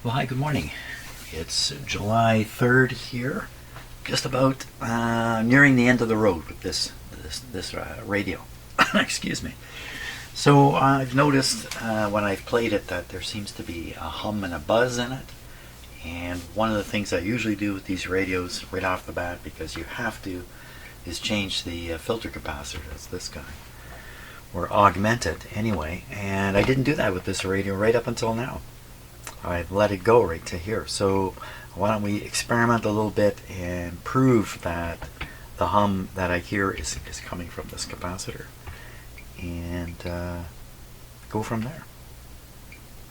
Well, hi, good morning. It's July 3rd here, just about nearing the end of the road with this radio. Excuse me. So I've noticed when I've played it that there seems to be a hum and a buzz in it. And one of the things I usually do with these radios right off the bat, because you have to, is change the filter capacitor. That's this guy. Or augment it anyway. And I didn't do that with this radio right up until now. I've let it go right to here. So why don't we experiment a little bit and prove that the hum that I hear is coming from this capacitor, and go from there.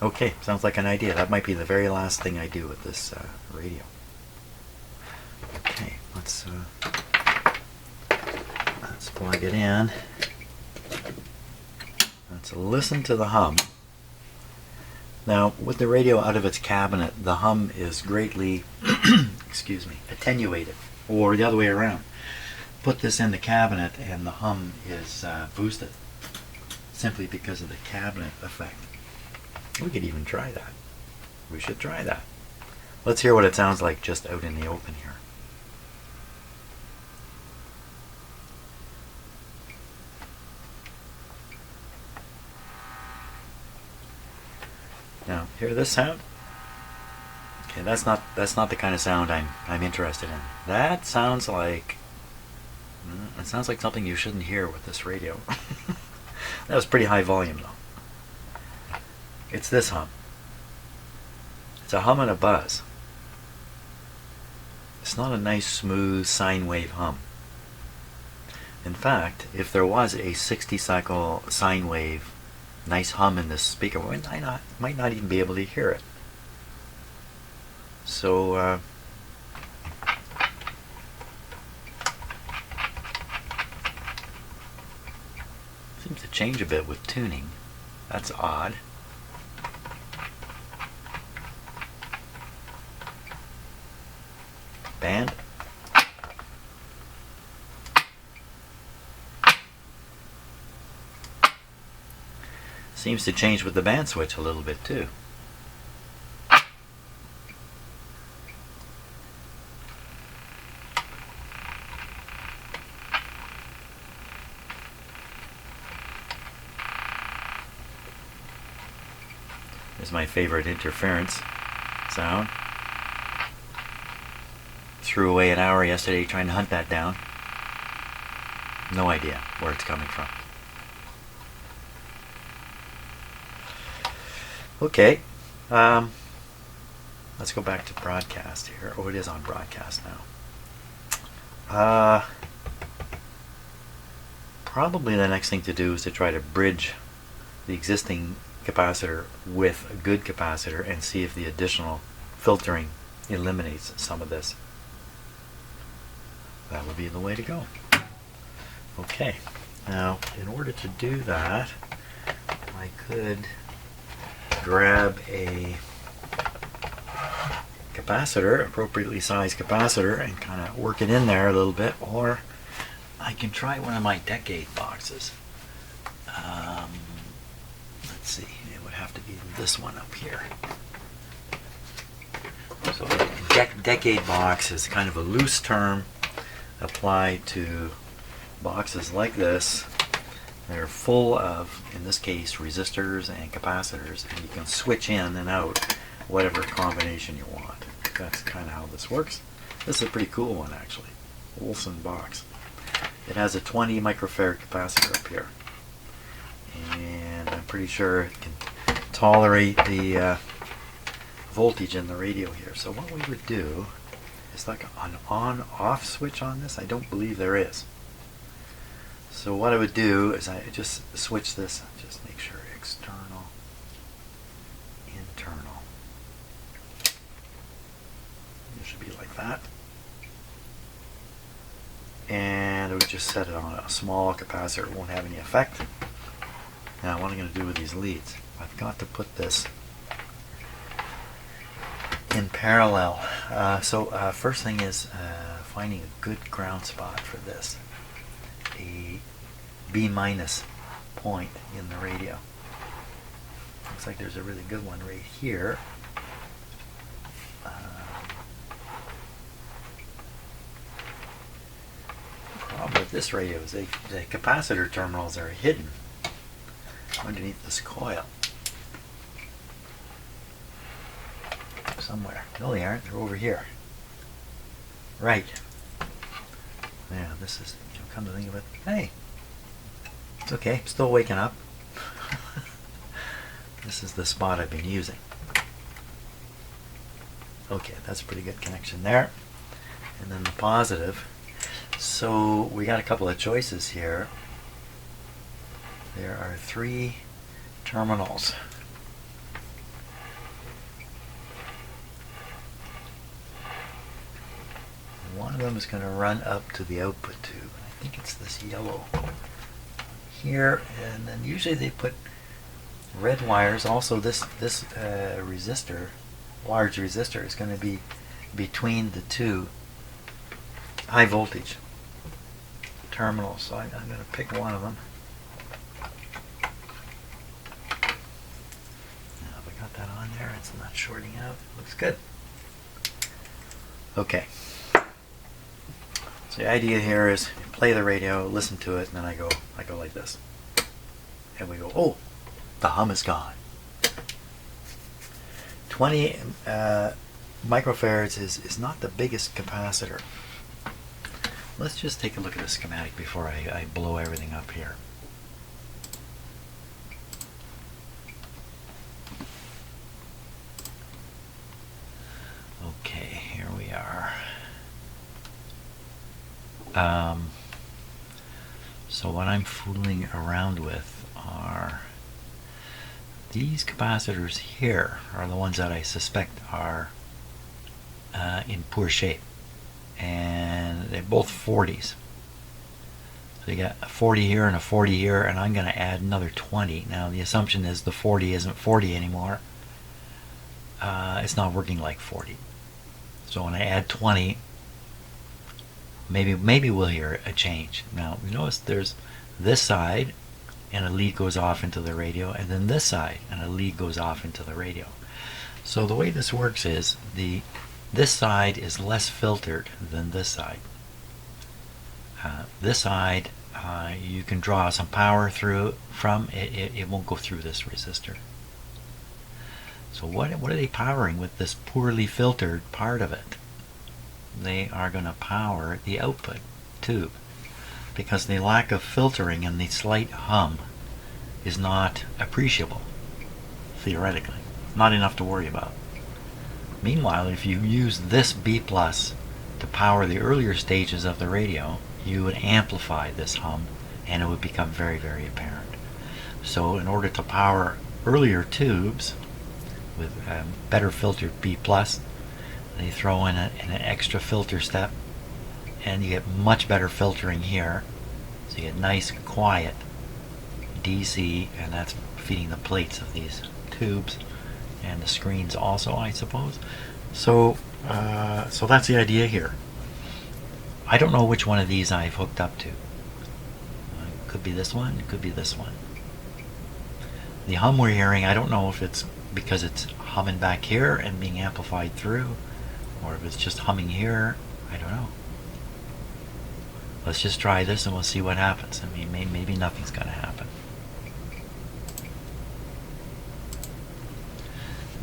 Okay, sounds like an idea. That might be the very last thing I do with this radio. Okay, let's plug it in. Let's listen to the hum. Now, with the radio out of its cabinet, the hum is greatly excuse me, attenuated, or the other way around. Put this in the cabinet and the hum is boosted, simply because of the cabinet effect. We could even try that. We should try that. Let's hear what it sounds like just out in the open here. Now, hear this sound? Okay, that's not the kind of sound I'm interested in. That sounds like something you shouldn't hear with this radio. That was pretty high volume though. It's this hum. It's a hum and a buzz. It's not a nice smooth sine wave hum. In fact, if there was a 60 cycle sine wave nice hum in this speaker, we might not even be able to hear it. So seems to change a bit with tuning. That's odd. Band. Seems to change with the band switch a little bit too. This is my favorite interference sound. Threw away an hour yesterday trying to hunt that down. No idea where it's coming from. Okay, let's go back to broadcast here. Oh, it is on broadcast now. Probably the next thing to do is to try to bridge the existing capacitor with a good capacitor and see if the additional filtering eliminates some of this. That would be the way to go. Okay, now in order to do that, I could grab a capacitor, appropriately sized capacitor, and kind of work it in there a little bit, or I can try one of my decade boxes. Let's see, it would have to be this one up here. So decade box is kind of a loose term applied to boxes like this. They're full of, in this case, resistors and capacitors, and you can switch in and out whatever combination you want. That's kind of how this works. This is a pretty cool one, actually. Olson box. It has a 20 microfarad capacitor up here, and I'm pretty sure it can tolerate the voltage in the radio here. So what we would do is like an on-off switch on this. I don't believe there is. So what I would do is I just switch this, just make sure external, internal. It should be like that. And I would just set it on a small capacitor. It won't have any effect. Now what I'm going to do with these leads, I've got to put this in parallel. First thing is finding a good ground spot for this. A B- point in the radio. Looks like there's a really good one right here. about this radio is the capacitor terminals are hidden underneath this coil. Somewhere. No, they aren't. They're over here. Right. Yeah, this is, come to think of it. Hey, it's okay. I'm still waking up. This is the spot I've been using. Okay, that's a pretty good connection there. And then the positive. So we got a couple of choices here. There are 3 terminals. One of them is going to run up to the output tube. I think it's this yellow here, and then usually they put red wires. Also, this resistor, large resistor, is going to be between the 2 high voltage terminals. So I'm going to pick one of them. Now, if I got that on there, it's not shorting out. Looks good. Okay. So the idea here is you play the radio, listen to it, and then I go like this. And we go, oh, the hum is gone. 20 microfarads is not the biggest capacitor. Let's just take a look at the schematic before I blow everything up here. Okay, here we are. So what I'm fooling around with are these capacitors here are the ones that I suspect are in poor shape, and they're both 40s. So you got a 40 here and a 40 here, and I'm going to add another 20. Now the assumption is the 40 isn't 40 anymore. It's not working like 40. So when I add 20, maybe we'll hear a change. Now you notice there's this side and a lead goes off into the radio, and then this side and a lead goes off into the radio. So the way this works is this side is less filtered than this side. This side you can draw some power through from it. It won't go through this resistor. So what are they powering with this poorly filtered part of it? They are going to power the output tube, because the lack of filtering and the slight hum is not appreciable, theoretically. Not enough to worry about. Meanwhile, if you use this B+ to power the earlier stages of the radio, you would amplify this hum and it would become very, very apparent. So in order to power earlier tubes with better filtered B+, they throw in an extra filter step, and you get much better filtering here. So you get nice, quiet DC, and that's feeding the plates of these tubes and the screens also, I suppose. So so that's the idea here. I don't know which one of these I've hooked up to. It could be this one, it could be this one. The hum we're hearing, I don't know if it's because it's humming back here and being amplified through, or if it's just humming here. I don't know. Let's just try this and we'll see what happens. I mean, maybe nothing's going to happen.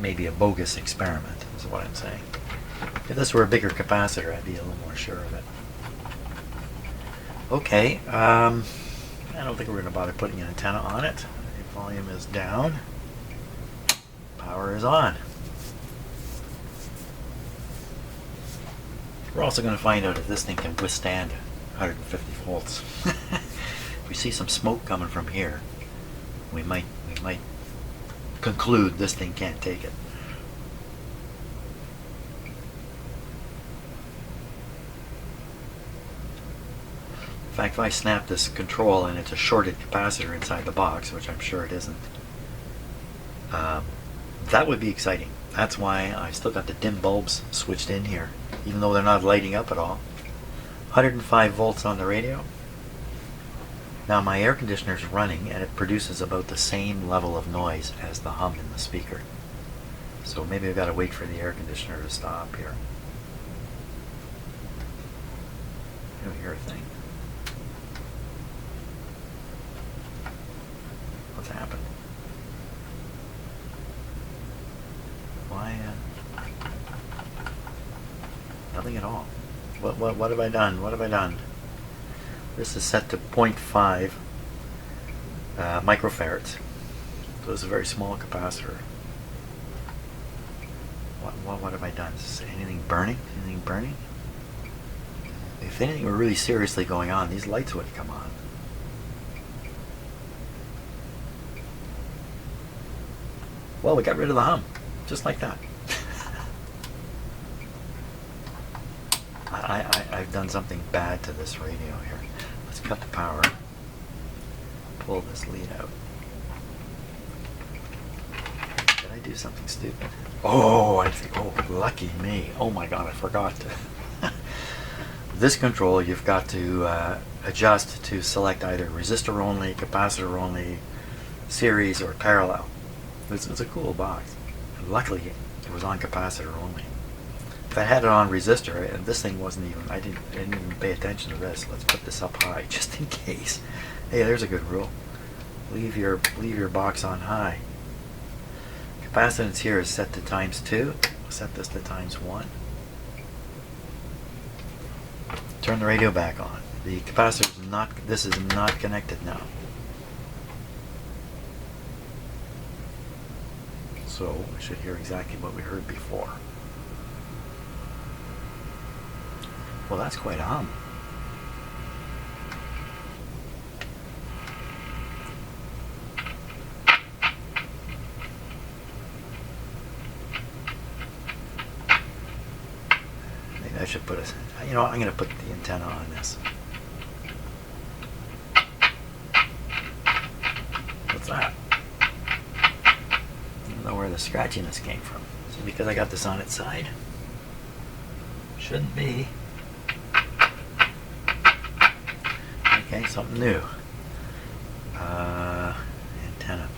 Maybe a bogus experiment is what I'm saying. If this were a bigger capacitor, I'd be a little more sure of it. Okay, I don't think we're going to bother putting an antenna on it. The volume is down. Power is on. We're also going to find out if this thing can withstand 150 volts. If we see some smoke coming from here, we might conclude this thing can't take it. In fact, if I snap this control and it's a shorted capacitor inside the box, which I'm sure it isn't, that would be exciting. That's why I still got the dim bulbs switched in here, even though they're not lighting up at all. 105 volts on the radio. Now my air conditioner is running and it produces about the same level of noise as the hum in the speaker. So maybe I've got to wait for the air conditioner to stop here. I don't hear a thing. What's happened? Why? Nothing at all. What have I done? What have I done? This is set to 0.5 microfarads. So it's a very small capacitor. What have I done? Is anything burning? Anything burning? If anything were really seriously going on, these lights would come on. Well, we got rid of the hum, just like that. I've done something bad to this radio here. Let's cut the power. Pull this lead out. Did I do something stupid? Oh, I think. Oh, lucky me! Oh my God, I forgot to. This control you've got to adjust to select either resistor only, capacitor only, series, or parallel. It's a cool box. Luckily, it was on capacitor only. If I had it on resistor, and this thing wasn't even, I didn't even pay attention to this. Let's put this up high, just in case. Hey, there's a good rule. Leave your box on high. Capacitance here is set to ×2. I'll set this to ×1. Turn the radio back on. The capacitor is not, this is not connected now. So we should hear exactly what we heard before. Well, that's quite a hum. Maybe I should put a, you know, I'm going to put the antenna on this. What's that? I don't know where the scratchiness came from. Is it because I got this on its side? Shouldn't be. Okay, something new. Antenna.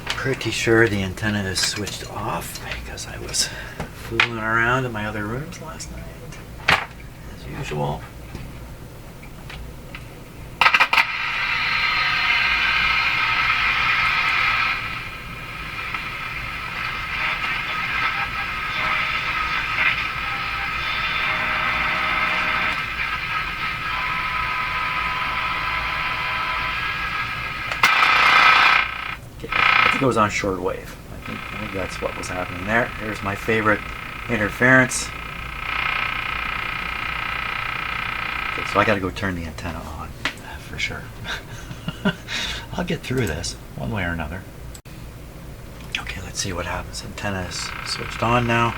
Pretty sure the antenna is switched off because I was fooling around in my other rooms last night, as usual. It was on shortwave. I think that's what was happening there. Here's my favorite interference. Okay, so I got to go turn the antenna on for sure. I'll get through this one way or another. Okay, let's see what happens. Antenna is switched on now.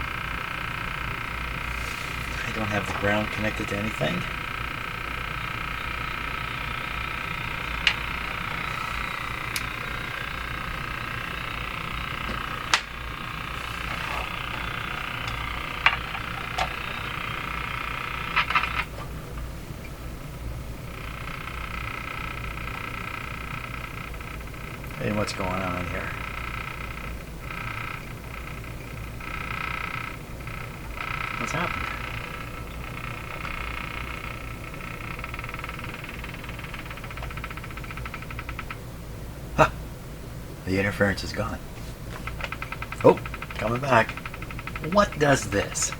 I don't have the ground connected to anything. Hey, what's going on here? What's happened? Ha! The interference is gone. Oh, coming back. What does this?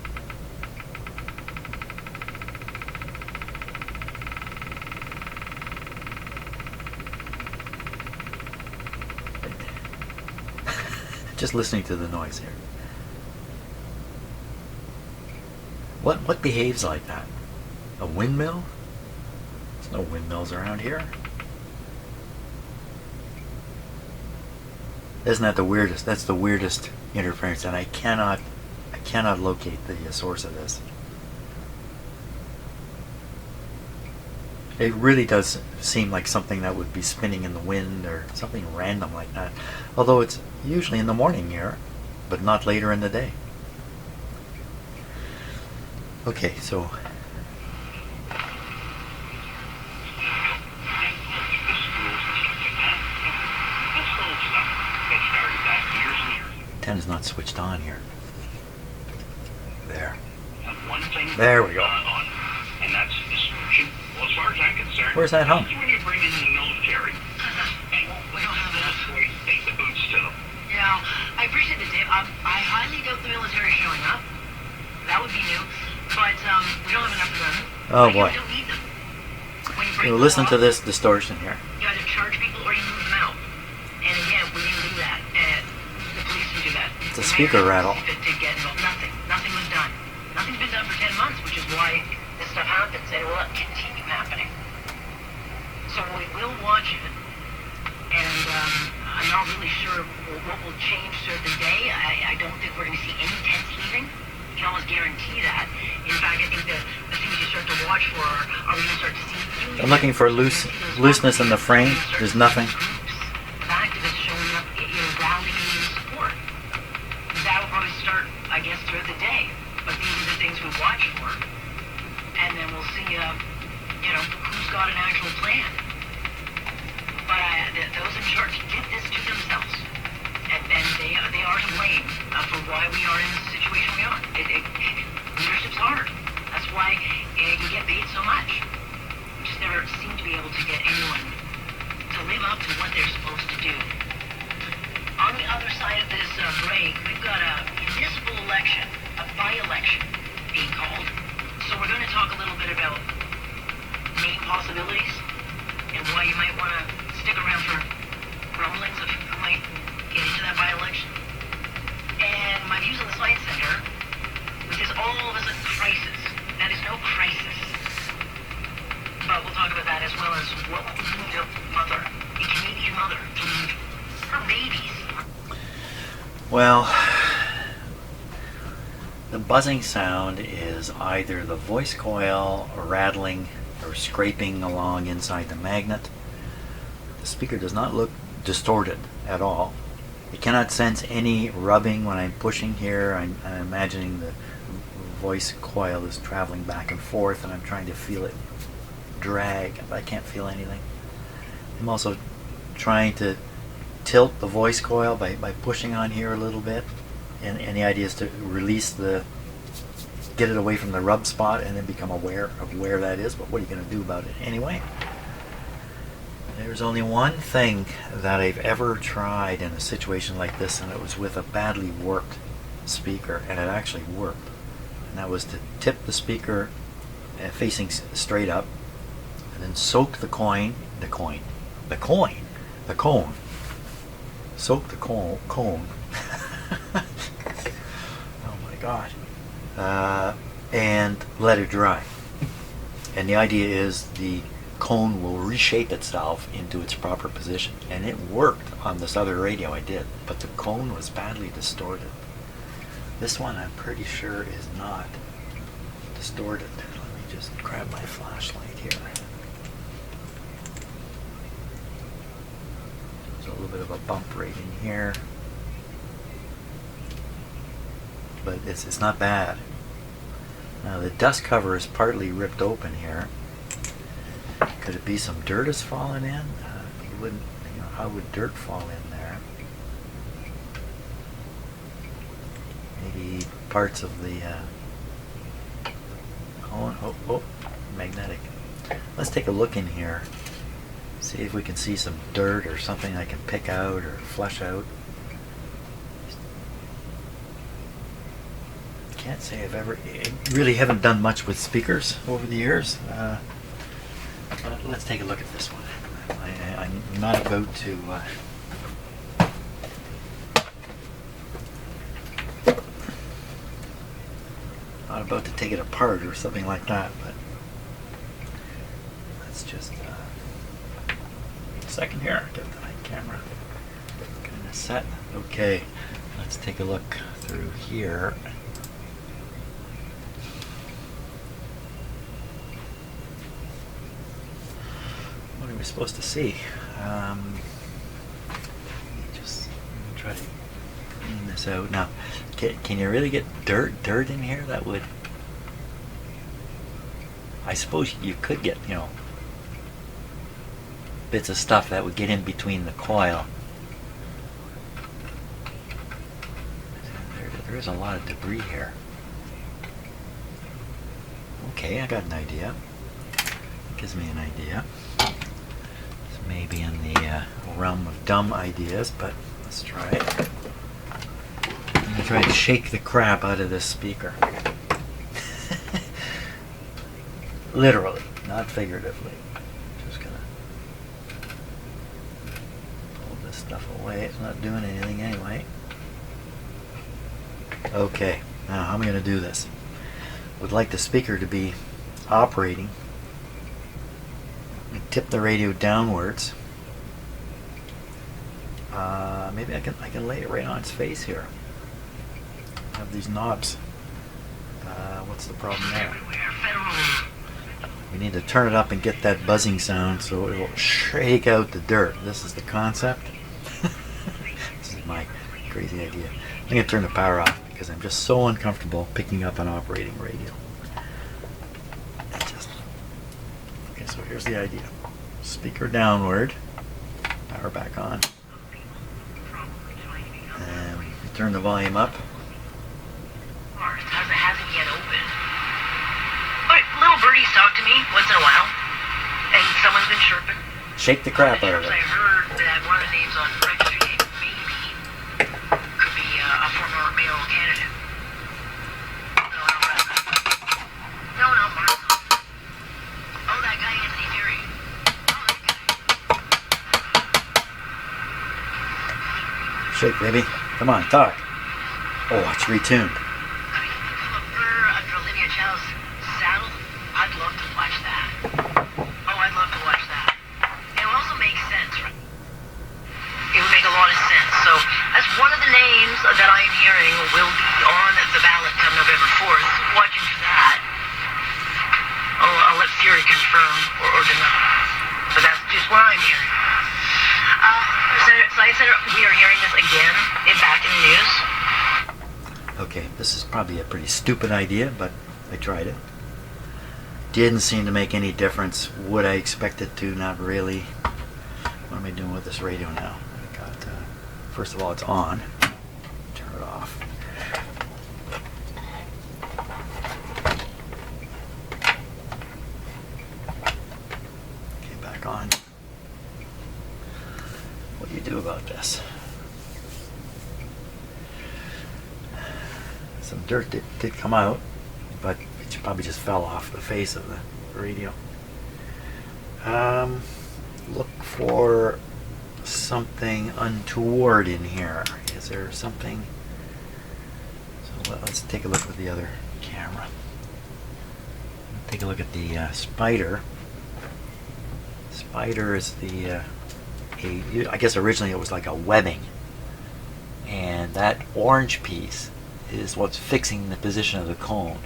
Just listening to the noise here. What behaves like that? A windmill? There's no windmills around here. Isn't that the weirdest? That's the weirdest interference, and I cannot locate the source of this. It really does seem like something that would be spinning in the wind or something random like that. Although it's usually in the morning here, but not later in the day. Okay, so antenna's not switched on here. There. There we go. And that's the solution was far as I'm concerned, Where's that home? when you bring in the military, We don't have enough. take the boots to them. Yeah, I appreciate it, Dave. I highly doubt the military showing up. That would be new. But we don't have enough of them. Oh, boy. You don't need them. When you bring Well, them listen off, to this distortion here. you either charge people or you move them out. And again, we didn't do that. The police didn't do that. It's a speaker rattle. Did get involved. Nothing was done. Nothing's been done for 10 months, which is why this stuff happens, and it will continue happening. So we will watch it, and I'm not really sure what will change throughout the day. I don't think we're going to see any tents leaving. You can almost guarantee that. In fact, I think the things you start to watch for are we going to start to see... I'm looking for looseness in the frame. There's nothing. Of activists showing up, rallying in support. That will probably start, I guess, throughout the day. But these are the things we watch for. And then we'll see, who's got an actual plan. But those in charge did this to themselves. And they are to blame for why we are in the situation we are. Leadership's hard. That's why you get paid so much. We just never seem to be able to get anyone to live up to what they're supposed to do. On the other side of this break, we've got a municipal election, a by-election being called. So we're going to talk a little bit about main possibilities and why you might want to stick around for rumblings of who might get into that by-election. And my views on the Science Center, which is all of us a crisis. That is no crisis. But we'll talk about that as well as what will we need a mother, a Canadian mother, to leave her babies. Well, the buzzing sound is either the voice coil rattling or scraping along inside the magnet. The speaker does not look distorted at all. It cannot sense any rubbing when I'm pushing here. I'm imagining the voice coil is traveling back and forth and I'm trying to feel it drag, but I can't feel anything. I'm also trying to tilt the voice coil by pushing on here a little bit, and the idea is to release get it away from the rub spot and then become aware of where that is. But what are you going to do about it anyway? There's only one thing that I've ever tried in a situation like this, and it was with a badly warped speaker, and it actually worked. And that was to tip the speaker facing straight up, and then soak the cone. Soak the cone. Oh my God. And let it dry. And the idea is the cone will reshape itself into its proper position. And it worked on this other radio I did, but the cone was badly distorted. This one I'm pretty sure is not distorted. Let me just grab my flashlight here. There's a little bit of a bump right in here, but it's not bad. Now the dust cover is partly ripped open here. Could it be some dirt has fallen in? You wouldn't, how would dirt fall in there? Maybe parts of the magnetic. Let's take a look in here. See if we can see some dirt or something I can pick out or flush out. Can't say I really haven't done much with speakers over the years. But let's take a look at this one. I'm not about to take it apart or something like that, but let's just a second here. Get the camera kind of set. Okay, let's take a look through here. What are we supposed to see? Just try to clean this out. Now, can you really get dirt in here? That would, I suppose you could get, bits of stuff that would get in between the coil. There is a lot of debris here. Okay, I got an idea. gives me an idea. This may be in the realm of dumb ideas, but let's try it. I'm going to try to shake the crap out of this speaker. Literally, not figuratively. Just going to pull this stuff away. It's not doing anything anyway. Okay, now how am I going to do this? Would like the speaker to be operating. Tip the radio downwards. Maybe I can lay it right on its face here. I have these knobs. What's the problem there? We need to turn it up and get that buzzing sound so it will shake out the dirt. This is the concept. This is my crazy idea. I'm going to turn the power off because I'm just so uncomfortable picking up an operating radio. Okay, so here's the idea. Speaker downward, power back on, and we turn the volume up. Hasn't yet opened. But little birdies talk to me once in a while, and someone's been chirping. Shake the crap out of it. I heard that one of the names on registry name maybe could be a former mayoral candidate. No, Mark. Oh, that guy Anthony Fury. Shake, baby. Come on, talk. Oh, it's retuned. Under Olivia Chow's saddle, I'd love to watch that. Oh, I'd love to watch that. It would also make sense, right? It would make a lot of sense. So, that's one of the names that I'm hearing will be on the ballot come November 4th. Watching for that. I'll let Fury confirm or deny. But that's just what I'm hearing. Senator, we are hearing this again back in the news. Okay, this is probably a pretty stupid idea, but I tried it. Didn't seem to make any difference. Would I expect it to? Not really. What am I doing with this radio now? I got, first of all, it's on. Turn it off. Okay, back on. What do you do about this? Some dirt did come out, but it probably just fell off the face of the radio. Look for something untoward in here. Is there something? So let's take a look with the other camera. Take a look at the spider. Spider is the I guess originally it was like a webbing, and that orange piece is what's fixing the position of the cone.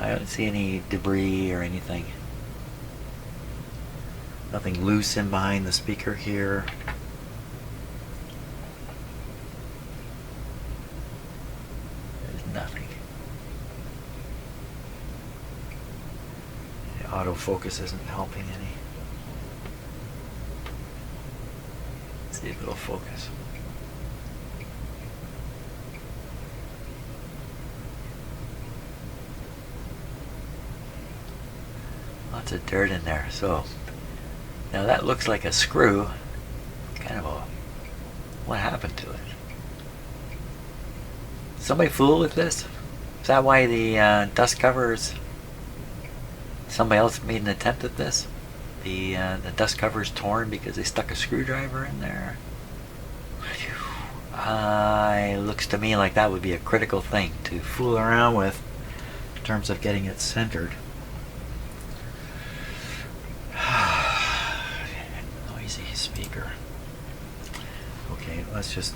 I don't see any debris or anything. Nothing loose in behind the speaker here. There's nothing. The autofocus isn't helping any. Let's see if it'll focus. Lots of dirt in there. So now that looks like a screw. Kind of a, what happened to it? Somebody fool with this? Is that why the dust covers? Somebody else made an attempt at this? The dust cover is torn because they stuck a screwdriver in there. It looks to me like that would be a critical thing to fool around with in terms of getting it centered. Noisy speaker. Okay, let's just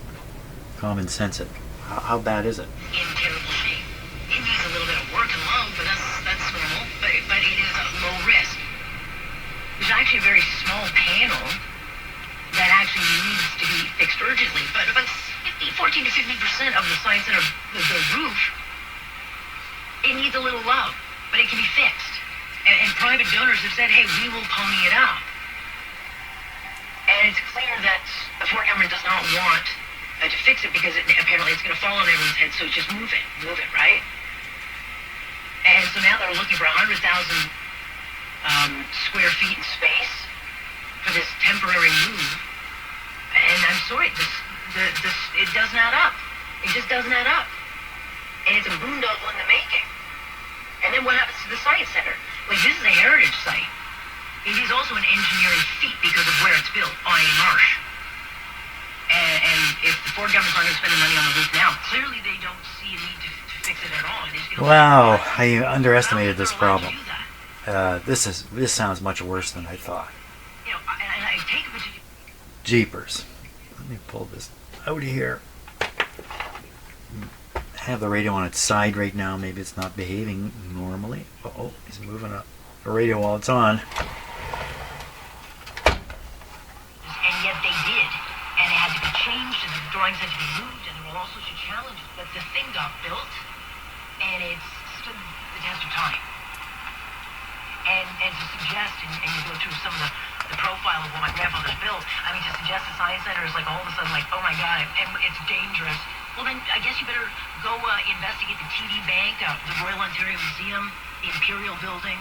common sense it. How bad is it? In terrible shape. It needs a little bit of work and love, but that's normal. But it is a low risk. There's actually a very small panel that actually needs to be fixed urgently. But about 14 to 50% of the science center, the roof, it needs a little love, but it can be fixed. And private donors have said, hey, we will pony it up. And it's clear that the Ford government does not want to fix it because apparently it's going to fall on everyone's head, so just move it, right? And so now they're looking for 100,000 square feet in space for this temporary move. And I'm sorry, it doesn't add up. It just doesn't add up. And it's a boondoggle in the making. And then what happens to the science center? Like, this is a heritage site. It is also an engineering feat because of where it's built, on a marsh. And if the Ford government's not going to spend the money on the roof now, clearly they don't see a need to fix it at all. Wow, I underestimated this problem. This sounds much worse than I thought. You know, and I take it, but you... Jeepers. Let me pull this out of here. I have the radio on its side right now. Maybe it's not behaving normally. Uh-oh, he's moving up the radio while it's on. And yet they did. And it had to be changed, and the drawings had to be moved, and there were all sorts of challenges. But the thing got built, and it's stood the test of time. And to suggest, and you go through some of the profile of what my grandfather's built, I mean, to suggest the Science Center is like all of a sudden like, oh my God, and it's dangerous. Well, then I guess you better go investigate the TD Bank, the Royal Ontario Museum, the Imperial Building,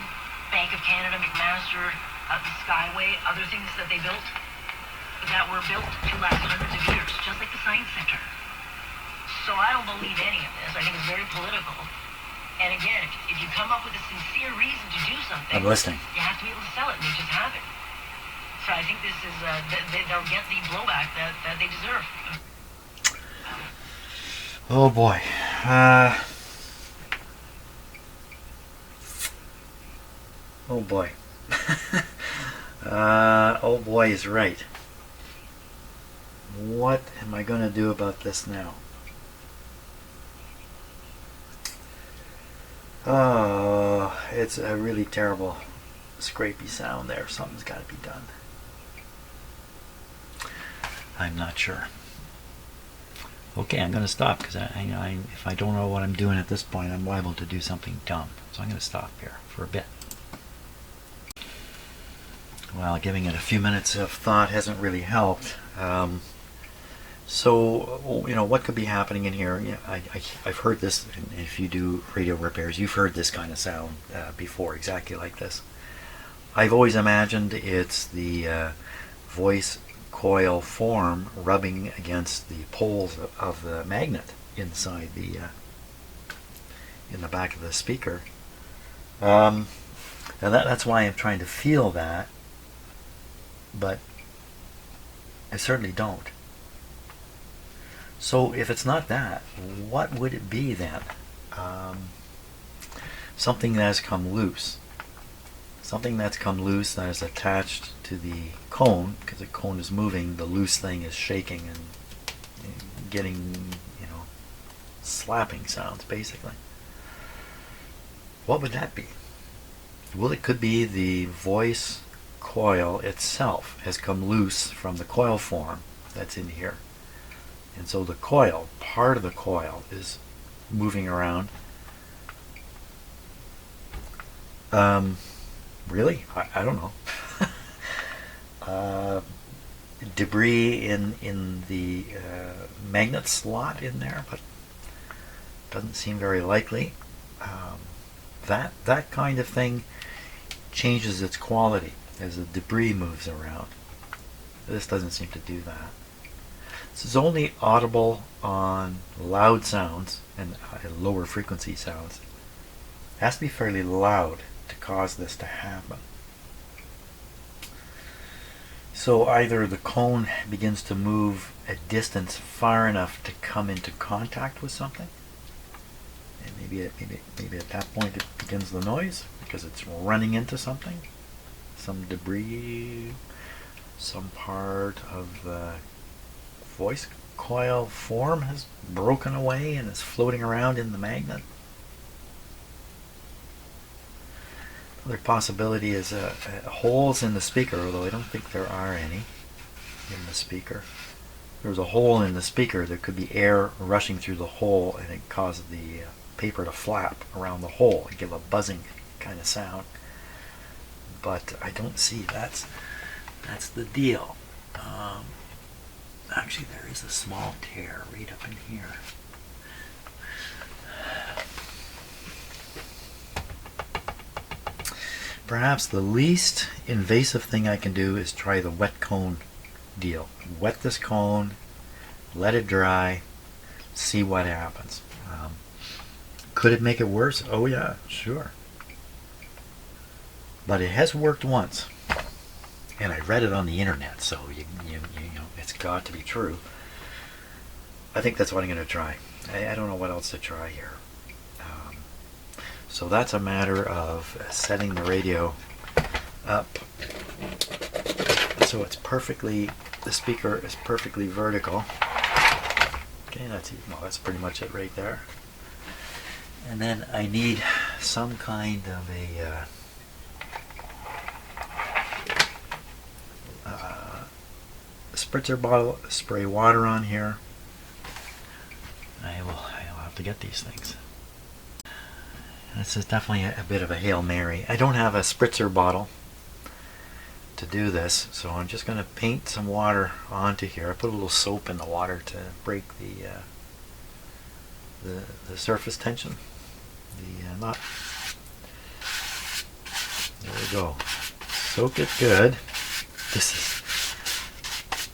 Bank of Canada, McMaster, the Skyway, other things that they built that were built to last hundreds of years, just like the Science Center. So I don't believe any of this. I think it's very political. And again, if you come up with a sincere reason to do something, I'm listening. You have to be able to sell it, and they just haven't. So I think this is, they'll get the blowback that they deserve. Oh boy. Oh boy. Oh boy is right. What am I going to do about this now? Oh, it's a really terrible scrapey sound there. Something's got to be done. I'm not sure. Okay, I'm going to stop because if I don't know what I'm doing at this point, I'm liable to do something dumb. So I'm going to stop here for a bit. Well, giving it a few minutes of thought hasn't really helped. So, you know, what could be happening in here? Yeah, I've heard this, and if you do radio repairs, you've heard this kind of sound before, exactly like this. I've always imagined it's the voice coil form rubbing against the poles of the magnet inside the in the back of the speaker. And that's why I'm trying to feel that, but I certainly don't. So if it's not that, what would it be then? Something that has come loose. Something that's come loose that is attached to the cone, because the cone is moving, the loose thing is shaking and getting, you know, slapping sounds basically. What would that be? Well, it could be the voice coil itself has come loose from the coil form that's in here. And so the coil, part of the coil, is moving around. Really? I don't know. Debris in the magnet slot in there, but doesn't seem very likely. That kind of thing changes its quality as the debris moves around. This doesn't seem to do that. This is only audible on loud sounds and lower frequency sounds. It has to be fairly loud to cause this to happen. So either the cone begins to move a distance far enough to come into contact with something, and maybe at that point it begins the noise because it's running into something, some debris, some part of the voice coil form has broken away and is floating around in the magnet. Another possibility is holes in the speaker, although I don't think there are any in the speaker. If there's a hole in the speaker, there could be air rushing through the hole and it causes the paper to flap around the hole and give a buzzing kind of sound. But I don't see that's the deal. Actually, there is a small tear right up in here. perhaps the least invasive thing I can do is try the wet cone deal. Wet this cone, let it dry, see what happens. Could it make it worse? Oh yeah, sure. But it has worked once, and I read it on the internet, so you know it's got to be true. I think that's what I'm going to try. I don't know what else to try here. So that's a matter of setting the radio up so it's perfectly, the speaker is perfectly vertical. Okay, that's pretty much it right there. And then I need some kind of a spritzer bottle, spray water on here. I'll have to get these things. This is definitely a bit of a Hail Mary. I don't have a spritzer bottle to do this, so I'm just going to paint some water onto here. I put a little soap in the water to break the surface tension. The knot. There we go. Soak it good.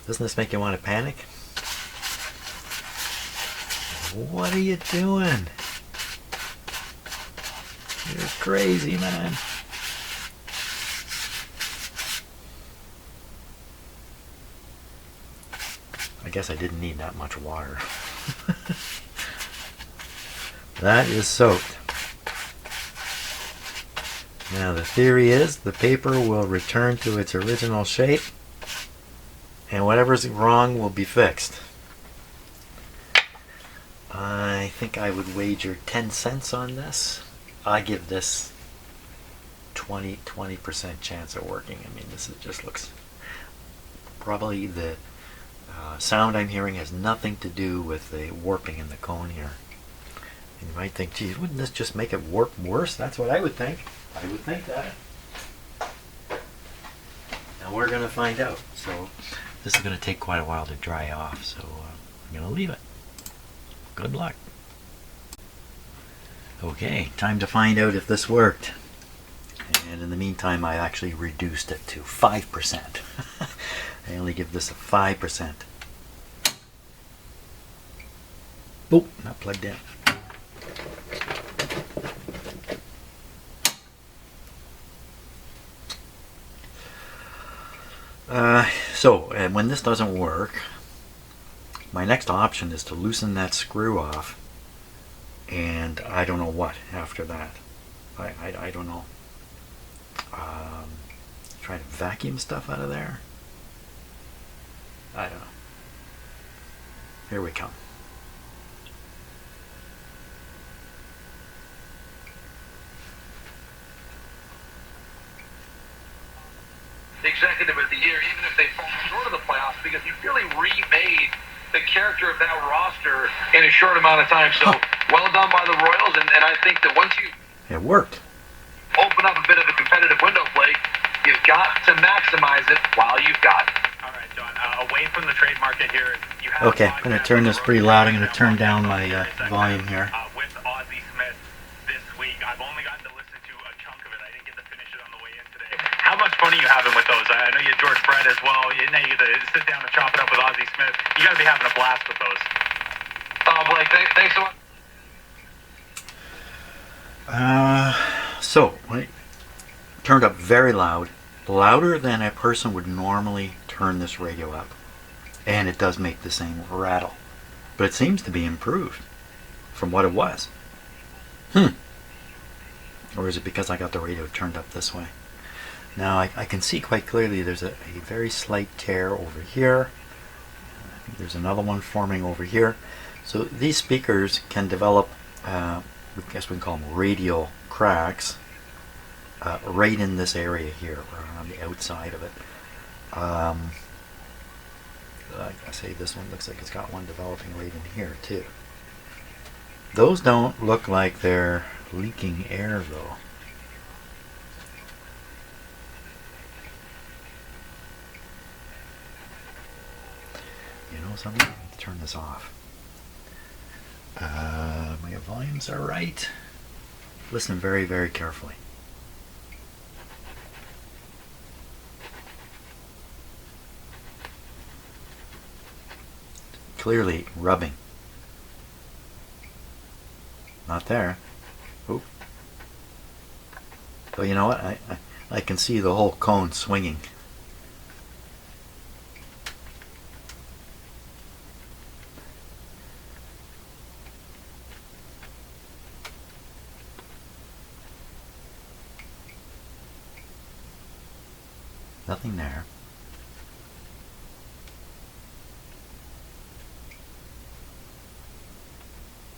Doesn't this make you want to panic? What are you doing? You're crazy, man. I guess I didn't need that much water. That is soaked. Now the theory is the paper will return to its original shape and whatever's wrong will be fixed. I think I would wager 10 cents on this. I give this 20% chance of working. I mean, just looks, probably the sound I'm hearing has nothing to do with the warping in the cone here. And you might think, geez, wouldn't this just make it warp worse? That's what I would think. I would think that. Now we're going to find out. So this is going to take quite a while to dry off, so I'm going to leave it. Good luck. Okay, time to find out if this worked. And in the meantime, I actually reduced it to 5%. I only give this a 5%. Oh, not plugged in. So when this doesn't work, my next option is to loosen that screw off, and I don't know what after that. I don't know. Try to vacuum stuff out of there. I don't know. Here we come. Executive of the year, even if they fall short of the playoffs, because you really remade the character of that roster in a short amount of time. So well done by the Royals, and I think that once you It worked. open up a bit of a competitive window play, you've got to maximize it while you've got it. All right, John, away from the trade market here. You have Okay, I'm going to turn this pretty loud. I'm going to turn down my volume here. With Ozzie Smith this week, I've only gotten to listen to a chunk of it. I didn't get to finish it on the way in today. How much fun are you having with those? I know you had George Brett as well. Now you get to sit down and chop it up with Ozzie Smith. You got to be having a blast with those. Blake, thanks so much. So, it turned up very loud, louder than a person would normally turn this radio up. And it does make the same rattle. But it seems to be improved from what it was. Or is it because I got the radio turned up this way? Now I can see quite clearly there's a very slight tear over here. I think there's another one forming over here. So these speakers can develop, I guess we can call them radial cracks, right in this area here, or on the outside of it. Like I say, this one looks like it's got one developing right in here too. Those don't look like they're leaking air though. You know something? Let's turn this off. My volumes are right. Listen very, very carefully. clearly rubbing. Not there. Oop. So you know what? I can see the whole cone swinging. Nothing there.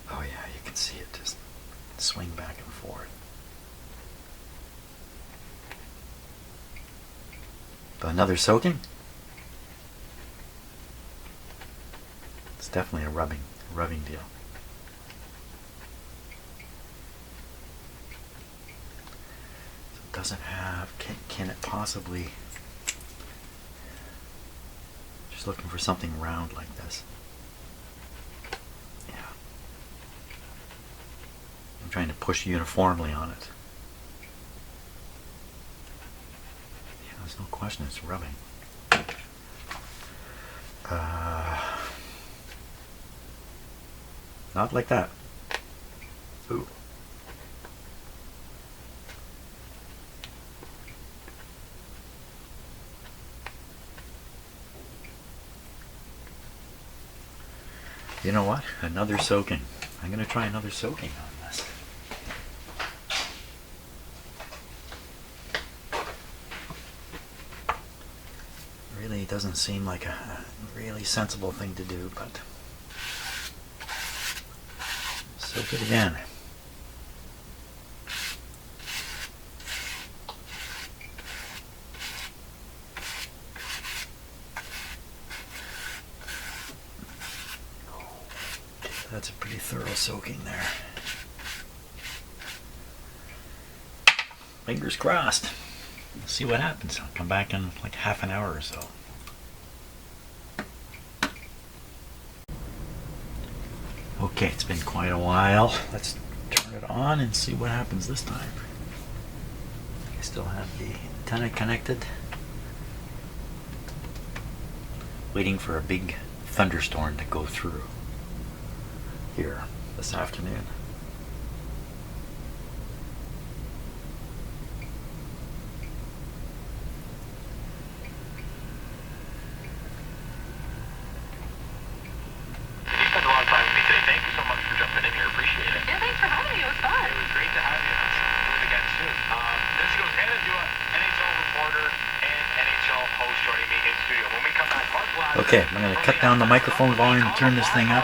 Oh yeah, you can see it just swing back and forth. But another soaking? It's definitely a rubbing deal. So it doesn't have, can it possibly, just looking for something round like this. Yeah. I'm trying to push uniformly on it. Yeah, there's no question it's rubbing. Not like that. Ooh. You know what? Another soaking. I'm going to try another soaking on this. Really doesn't seem like a really sensible thing to do, but soak it again. That's a pretty thorough soaking there. Fingers crossed. We'll see what happens. I'll come back in like half an hour or so. Okay, it's been quite a while. Let's turn it on and see what happens this time. I still have the antenna connected. Waiting for a big thunderstorm to go through here this afternoon. Okay, I'm going to cut down the microphone volume and turn this thing up,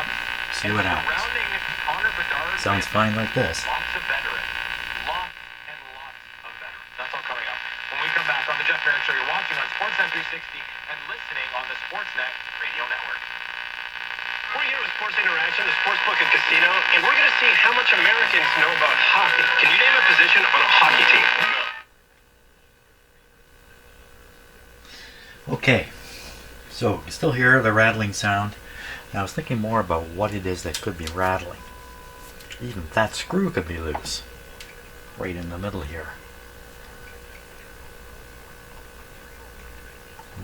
see what happens. Sounds fine like this. That's all coming up. When we come back on the Jeff Merrick Show, you're watching on Sportsnet 360 and listening on the Sportsnet Radio Network. We're here with Sports Interaction, the sportsbook and casino, and we're going to see how much Americans know about hockey. Can you name a position on a hockey team? No. Okay. So, you still hear the rattling sound. Now, I was thinking more about what it is that could be rattling. Even that screw could be loose. Right in the middle here.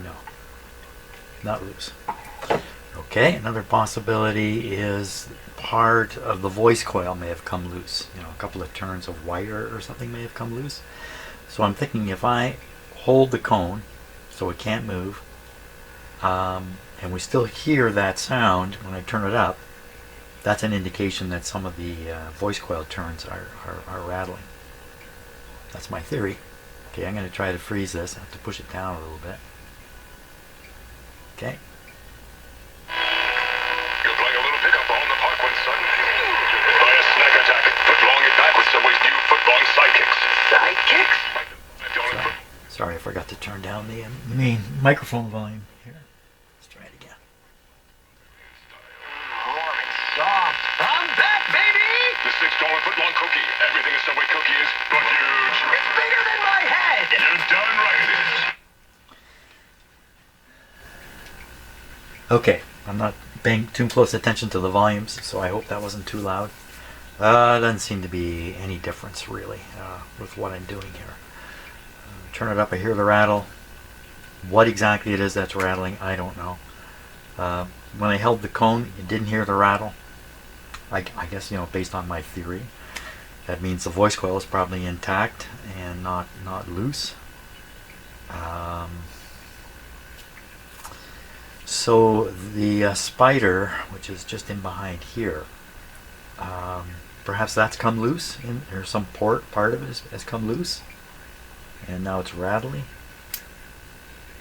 No. Not loose. Okay, another possibility is part of the voice coil may have come loose. You know, a couple of turns of wire or something may have come loose. So I'm thinking if I hold the cone so it can't move, and we still hear that sound when I turn it up, that's an indication that some of the voice coil turns are rattling. That's my theory. Okay, I'm going to try to freeze this. I have to push it down a little bit. Okay. You're playing a little pickup ball in the park one, son. By a snack attack. Footlong it back with Subway's new footlong sidekicks. Sidekicks? Sorry, I forgot to turn down the main microphone volume here. Let's try it again. Warm and soft. I'm back, baby! The $6 footlong cookie. Everything a Subway cookie is, but huge. It's bigger than my head! You're darn right it is. Okay, I'm not paying too close attention to the volumes, so I hope that wasn't too loud. Doesn't seem to be any difference really with what I'm doing here. Turn it up, I hear the rattle. What exactly it is that's rattling, I don't know. When I held the cone, you didn't hear the rattle. I guess, based on my theory, that means the voice coil is probably intact and not loose. So the spider, which is just in behind here, perhaps that's come loose, or some part of it has come loose, and now it's rattly.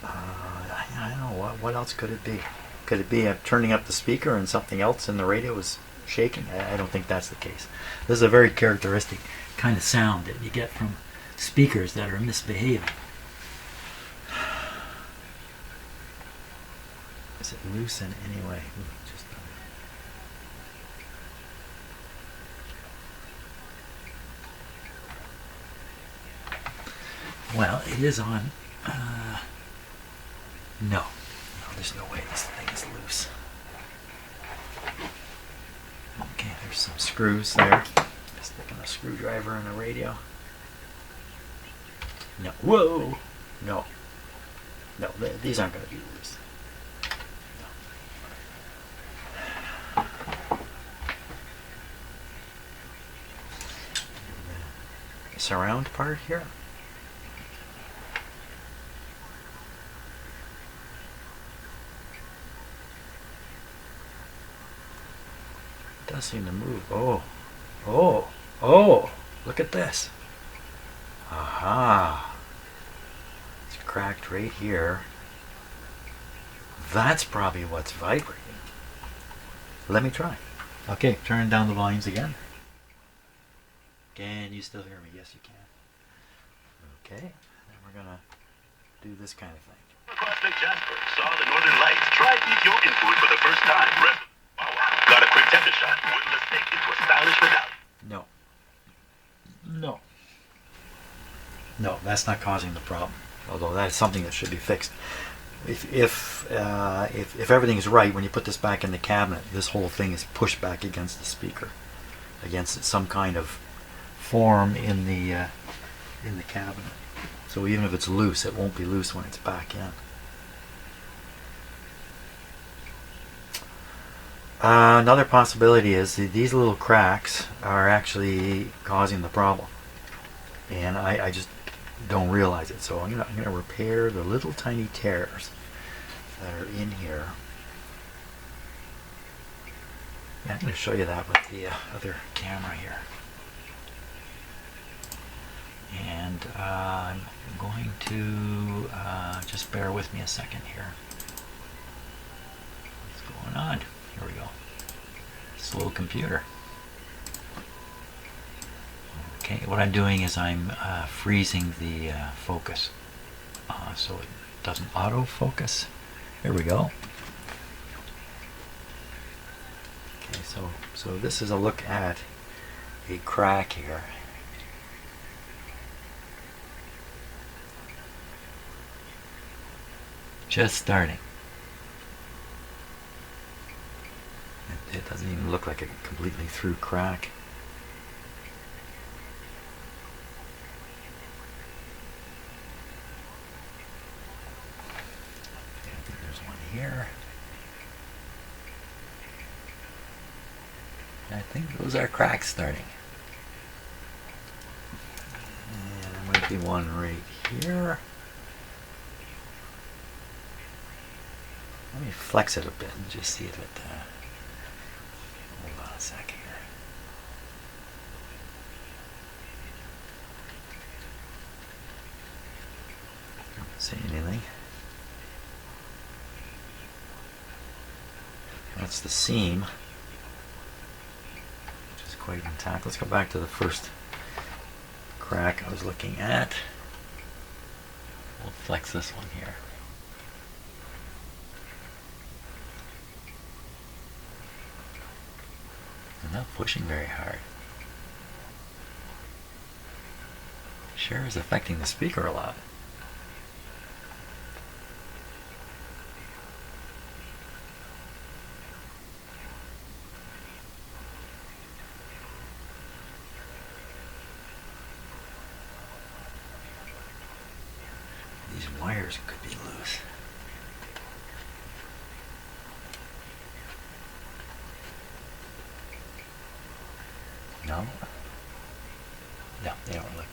I don't know, what else could it be? Could it be turning up the speaker and something else in the radio was shaking? I don't think that's the case. This is a very characteristic kind of sound that you get from speakers that are misbehaving. Is it loose in any way? Well, it is on. No, there's no way this thing is loose. Okay, there's some screws there. Just sticking a screwdriver in the radio. No, whoa! No, these aren't going to be loose. No. Surround part here. Does seem to move. Oh, look at this. Aha. It's cracked right here. That's probably what's vibrating. Let me try. Okay, turn down the volumes again. Can you still hear me? Yes, you can. Okay, then we're gonna do this kind of thing. Prospect Jasper saw the Northern Lights. Tried Ethiopian food for the first time. Got a quick temperature shot. Wouldn't mistake into a stylish medallion. No, that's not causing the problem. Although that is something that should be fixed. If everything is right, when you put this back in the cabinet, this whole thing is pushed back against the speaker, against some kind of form in the cabinet. So even if it's loose, it won't be loose when it's back in. Another possibility is that these little cracks are actually causing the problem, and I just don't realize it. So I'm gonna repair the little tiny tears that are in here. Yeah, I'm gonna show you that with the other camera here, and I'm going to just bear with me a second here. What's going on? Here we go. Slow computer. Okay, what I'm doing is I'm freezing the focus so it doesn't auto-focus. Here we go. Okay, so this is a look at a crack here. Just starting. It doesn't even look like a completely through crack. Okay, I think there's one here. I think those are cracks starting. And there might be one right here. Let me flex it a bit and just see if it... hold on a sec here. Don't see anything. That's the seam, which is quite intact. Let's go back to the first crack I was looking at. We'll flex this one here. I'm not pushing very hard. Sure is affecting the speaker a lot. These wires could be loose. No? No, they don't look.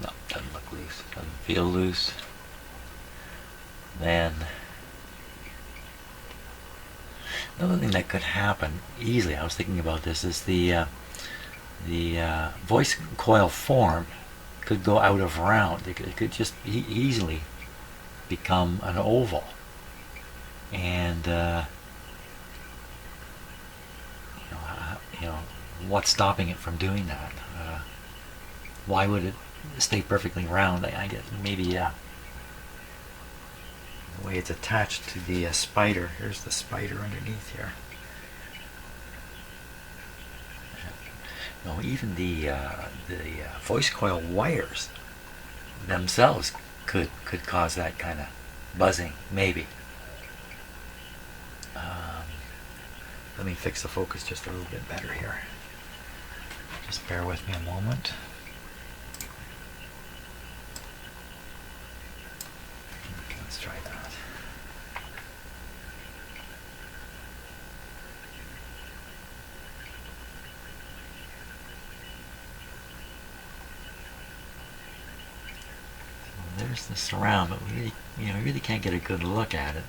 No, doesn't look loose. Doesn't feel loose. Then another thing that could happen easily, I was thinking about this, is the voice coil form could go out of round. It could just easily become an oval. And what's stopping it from doing that? Why would it stay perfectly round? I guess maybe the way it's attached to the spider. Here's the spider underneath here. No, even the voice coil wires themselves could cause that kind of buzzing, maybe. Let me fix the focus just a little bit better here. Just bear with me a moment. Okay, let's try that. So there's the surround, but we really can't get a good look at it.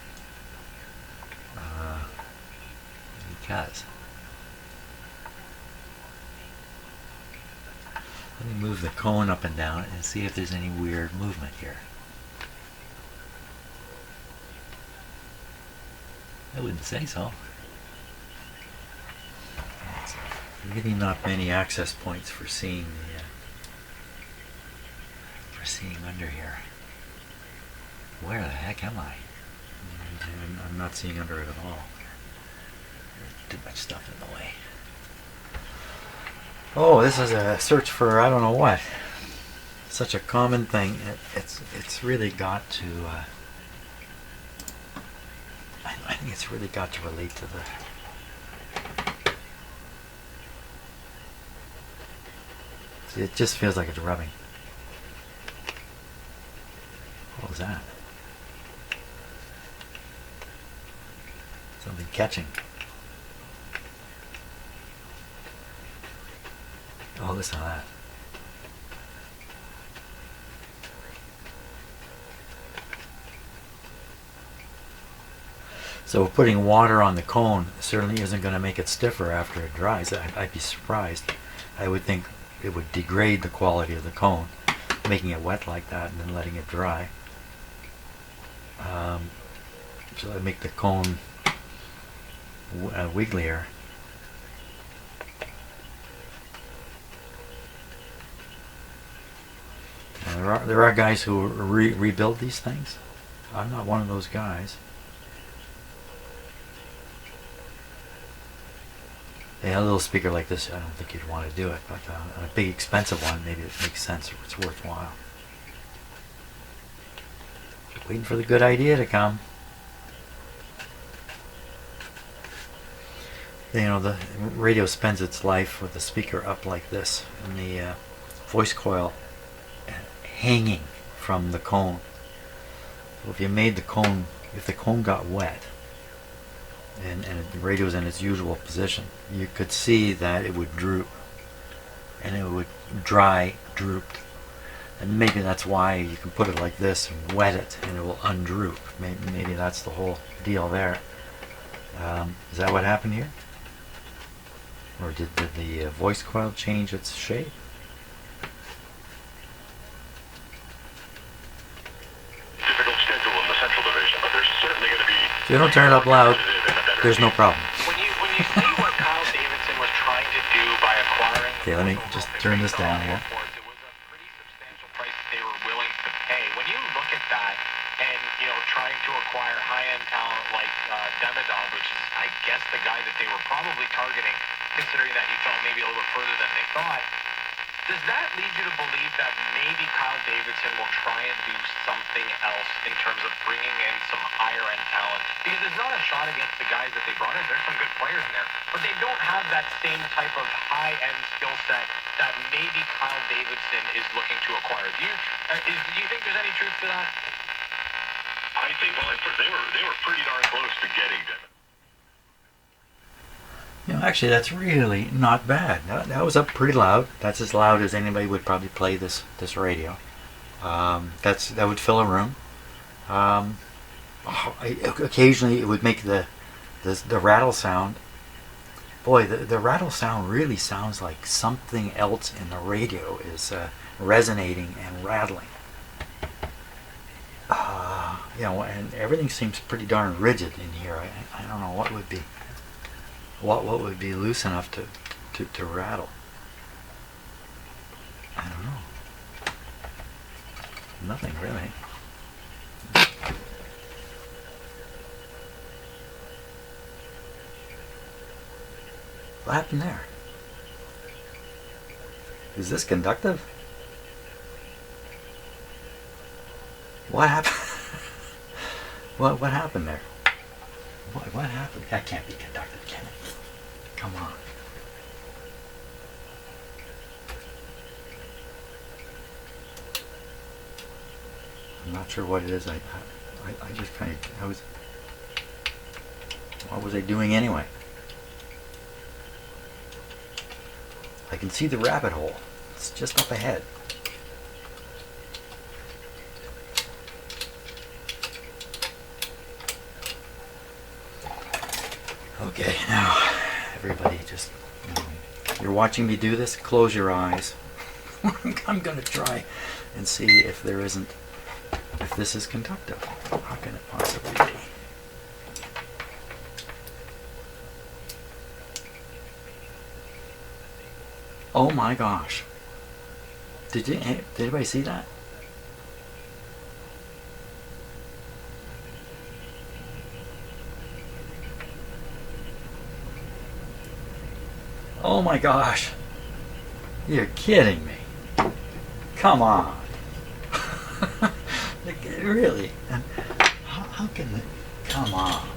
Because let me move the cone up and down and see if there's any weird movement here. I wouldn't say so. It's really not many access points for seeing under here. Where the heck am I? I'm not seeing under it at all. Too much stuff in the way. Oh, this is a search for I don't know what. Such a common thing. It's really got to. I think it's really got to relate to the. It just feels like it's rubbing. What was that? Something catching. Oh, listen to that. So putting water on the cone certainly isn't going to make it stiffer after it dries. I'd be surprised. I would think it would degrade the quality of the cone, making it wet like that and then letting it dry. So I'd make the cone wigglier. There are guys who rebuild these things. I'm not one of those guys. Yeah, a little speaker like this, I don't think you'd want to do it, but a big expensive one, maybe it makes sense or it's worthwhile. Waiting for the good idea to come. The radio spends its life with the speaker up like this, and the voice coil hanging from the cone. So if you made the cone, if the cone got wet and the radio's in its usual position, you could see that it would droop and it would dry, droop. And maybe that's why you can put it like this and wet it and it will undroop. Maybe that's the whole deal there. Is that what happened here? Or did the voice coil change its shape? Difficult schedule in the Central Division, but there's certainly going to be. If you don't turn it up loud, there's no problem. When you see what Kyle Davidson was trying to do by acquiring. Okay, let me just turn this down here. It was a pretty substantial price that they were willing to pay. When you look at that, and trying to acquire high-end talent like Demidov, which is, I guess, the guy that they were probably targeting, considering that he fell maybe a little bit further than they thought. Does that lead you to believe that maybe Kyle Davidson will try and do something else in terms of bringing in some higher-end talent? Because it's not a shot against the guys that they brought in. There's some good players in there, but they don't have that same type of high-end skill set that maybe Kyle Davidson is looking to acquire. Do you think there's any truth to that? I think, well, they were pretty darn close to getting Devin. Actually, that's really not bad. That was up pretty loud. That's as loud as anybody would probably play this radio. That would fill a room. Occasionally, it would make the rattle sound. Boy, the rattle sound really sounds like something else in the radio is resonating and rattling. And everything seems pretty darn rigid in here. I don't know what would be loose enough to rattle. I don't know. Nothing really. What happened there? Is this conductive? What happened? What happened there? What happened? That can't be conductive, can it? Come on. I'm not sure what it is. I just kind of, what was I doing anyway? I can see the rabbit hole. It's just up ahead. Okay, now everybody just, you're watching me do this, close your eyes. I'm going to try and see if this is conductive. How can it possibly be? Oh my gosh. Did anybody see that? Oh my gosh. You're kidding me. Come on. Really? And how can it? Come on.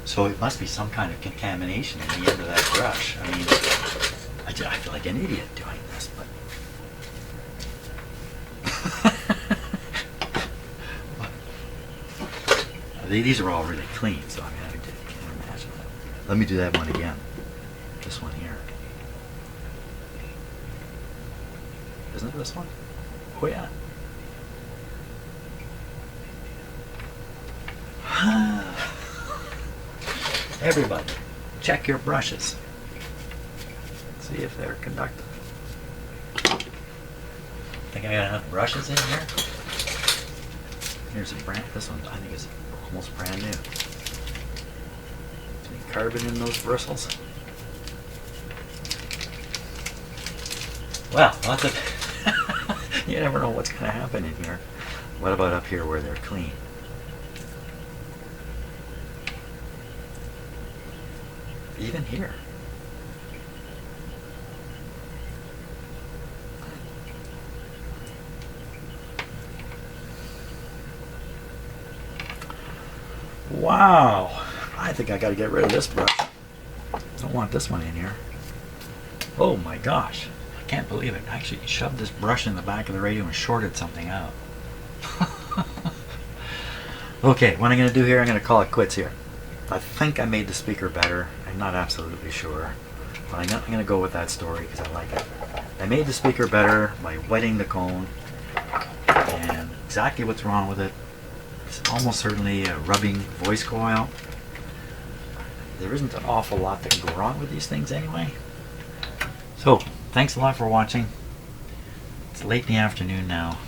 So it must be some kind of contamination in the end of that brush. I mean, I feel like an idiot doing this, but... These are all really clean, so I mean, I can't imagine that. Let me do that one again. This one here. Isn't it this one? Oh yeah. Everybody, check your brushes. See if they're conductive. Think I got enough brushes in here? Here's a brand. This one I think is almost brand new. Any carbon in those bristles? Well, lots of. You never know what's going to happen in here. What about up here where they're clean? Even here. Wow. I think I got to get rid of this brush. Don't want this one in here. Oh my gosh. I can't believe it. I actually shoved this brush in the back of the radio and shorted something out. Okay, what I'm going to do here, I'm going to call it quits here. I think I made the speaker better. I'm not absolutely sure. But I'm going to go with that story because I like it. I made the speaker better by wetting the cone. And exactly what's wrong with it, it's almost certainly a rubbing voice coil. There isn't an awful lot that can go wrong with these things anyway. So, thanks a lot for watching. It's late in the afternoon now.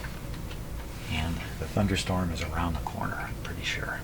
And the thunderstorm is around the corner, I'm pretty sure.